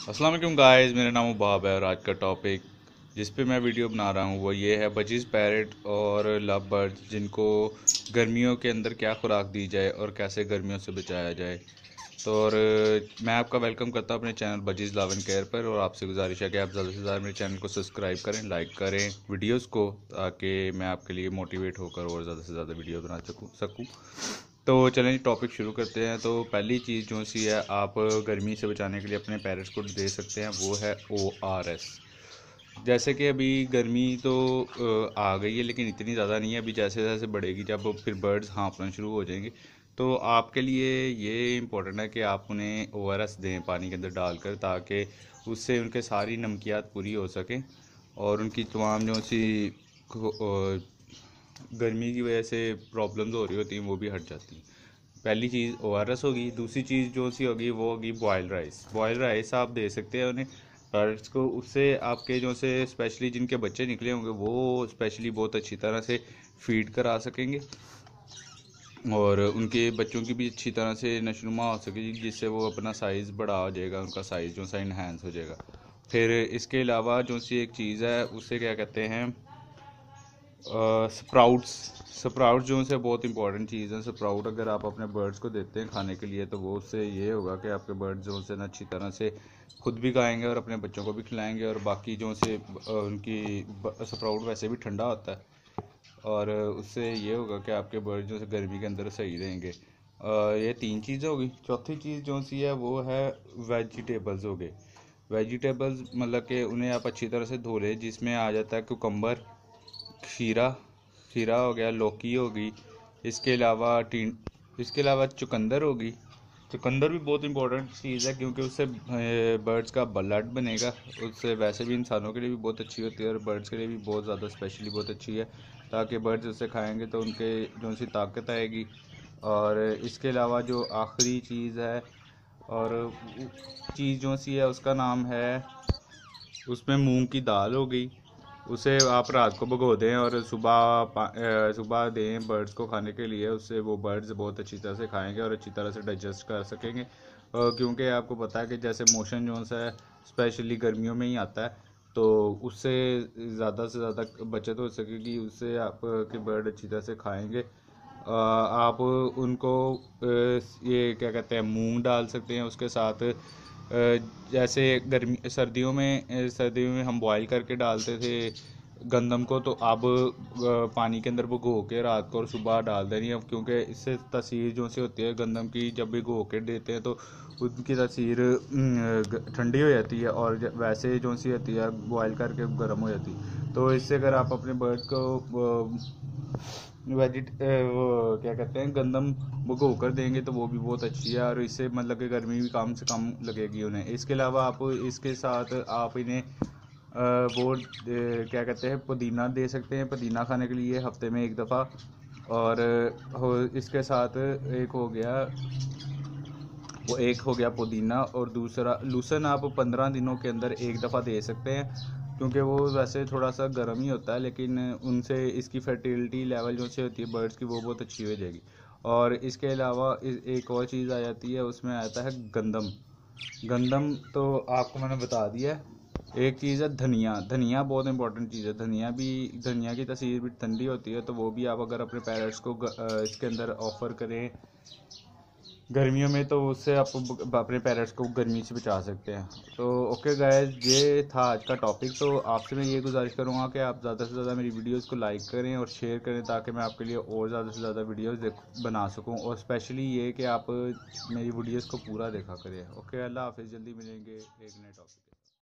अस्सलाम वालेकुम गाइस, मेरा नाम उबाब है और आज का टॉपिक जिस पे मैं वीडियो बना रहा हूँ वो ये है बजीज पैरट और लव बर्ड्स जिनको गर्मियों के अंदर क्या खुराक दी जाए और कैसे गर्मियों से बचाया जाए। तो और मैं आपका वेलकम करता हूँ अपने channel budgies love and care पर, और आपसे गुजारिश है कि आप ज़्यादा से ज़्यादा मेरे चैनल को सब्सक्राइब करें, लाइक करें वीडियोज़ को, ताकि मैं आपके लिए मोटिवेट होकर और ज़्यादा से ज़्यादा वीडियो बना सकूँ। तो चलें टॉपिक शुरू करते हैं। तो पहली चीज़ जो सी है आप गर्मी से बचाने के लिए अपने पेरेंट्स को दे सकते हैं वो है ORS। जैसे कि अभी गर्मी तो आ गई है लेकिन इतनी ज़्यादा नहीं है। अभी जैसे जैसे बढ़ेगी जब फिर बर्ड्स हाँफना शुरू हो जाएंगे, तो आपके लिए ये इम्पोर्टेंट है कि आप उन्हें ORS दें पानी के अंदर डालकर, ताकि उससे उनके सारी नमकियात पूरी हो सकें और उनकी तमाम जो सी गर्मी की वजह से प्रॉब्लम्स हो रही होती हैं वो भी हट जाती हैं। पहली चीज़ ORS होगी। दूसरी चीज़ जो सी होगी वो होगी बॉयल राइस। बॉयल राइस आप दे सकते हैं उन्हें, पैरट्स को। उससे आपके जो से स्पेशली जिनके बच्चे निकले होंगे वो स्पेशली बहुत अच्छी तरह से फीड करा सकेंगे और उनके बच्चों की भी अच्छी तरह से नशनुमा हो सकेगी, जिससे वो अपना साइज़ बड़ा हो जाएगा, उनका साइज़ जो सा इन्हेंस हो जाएगा। फिर इसके अलावा जो सी एक चीज़ है उसे क्या कहते हैं, स्प्राउट्स। स्प्राउट जो से बहुत इंपॉर्टेंट चीज़ है। स्प्राउट अगर आप अपने बर्ड्स को देते हैं खाने के लिए तो वो उससे ये होगा कि आपके बर्ड्स जो से ना अच्छी तरह से खुद भी खाएंगे और अपने बच्चों को भी खिलाएंगे। और बाकी जो से उनकी स्प्राउट वैसे भी ठंडा होता है और उससे ये होगा कि आपके बर्ड जो से गर्मी के अंदर सही रहेंगे। ये तीन चीज़ें होगी। चौथी चीज़ जो सी है वो है वेजिटेबल्स हो गए। वेजिटेबल्स मतलब कि उन्हें आप अच्छी तरह से धो लें, जिसमें आ जाता है कुकम्बर, खीरा, खीरा हो गया, लौकी होगी, इसके अलावा चुकंदर होगी। चुकंदर भी बहुत इंपॉर्टेंट चीज़ है क्योंकि उससे बर्ड्स का ब्लड बनेगा। उससे वैसे भी इंसानों के लिए भी बहुत अच्छी होती है और बर्ड्स के लिए भी बहुत ज़्यादा स्पेशली बहुत अच्छी है, ताकि बर्ड्स उससे खाएंगे तो उनके जो सी ताकत आएगी। और इसके अलावा जो आखिरी चीज़ है और चीज़ जो सी है उसका नाम है, उसमें मूंग की दाल हो गई। उसे आप रात को भिगो दें और सुबह दें बर्ड्स को खाने के लिए। उससे वो बर्ड्स बहुत अच्छी तरह से खाएंगे और अच्छी तरह से डाइजेस्ट कर सकेंगे। क्योंकि आपको पता है कि जैसे मोशन जोन्स है स्पेशली गर्मियों में ही आता है, तो उससे ज़्यादा से ज़्यादा बचत हो सकेगी। उससे आप के बर्ड अच्छी तरह से खाएंगे। आप उनको ये क्या कहते हैं मूंग डाल सकते हैं उसके साथ। जैसे सर्दियों में हम बॉईल करके डालते थे गंदम को, तो अब पानी के अंदर भिगो के रात को और सुबह डाल देनी है। क्योंकि इससे तासीर जो सी होती है गंदम की, जब भिगो के देते हैं तो उनकी तासीर ठंडी हो जाती है और वैसे जो सी होती है बॉईल करके गर्म हो जाती है। तो इससे अगर आप अपने बर्ड को वो क्या कहते हैं गंदम भिगो कर देंगे तो वो भी बहुत अच्छी है और इससे मतलब कि गर्मी भी कम से कम लगेगी उन्हें। इसके अलावा आप इसके साथ आप इन्हें क्या कहते हैं पुदीना दे सकते हैं। पुदीना खाने के लिए हफ्ते में एक दफ़ा। और इसके साथ एक हो गया पुदीना, और दूसरा लूसन आप 15 दिनों के अंदर एक दफ़ा दे सकते हैं, क्योंकि वो वैसे थोड़ा सा गर्म ही होता है लेकिन उनसे इसकी फर्टिलिटी लेवल जो से होती है बर्ड्स की वो बहुत अच्छी हो जाएगी। और इसके अलावा एक और चीज़ आ जाती है, उसमें आता है गंदम। गंदम तो आपको मैंने बता दिया है। एक चीज़ है धनिया। धनिया बहुत इंपॉर्टेंट चीज़ है। धनिया की तासीर भी ठंडी होती है, तो वो भी आप अगर अपने पेरेंट्स को इसके अंदर ऑफ़र करें गर्मियों में तो उससे आप अपने पेरेंट्स को गर्मी से बचा सकते हैं। तो ओके गाइस, ये था आज का टॉपिक। तो आपसे मैं ये गुजारिश करूँगा कि आप ज़्यादा से ज़्यादा मेरी वीडियोस को लाइक करें और शेयर करें, ताकि मैं आपके लिए और ज़्यादा से ज़्यादा वीडियोस बना सकूं। और स्पेशली ये कि आप मेरी वीडियोस को पूरा देखा करें। ओके, अल्लाह हाफिज़, जल्दी मिलेंगे एक नए टॉपिक।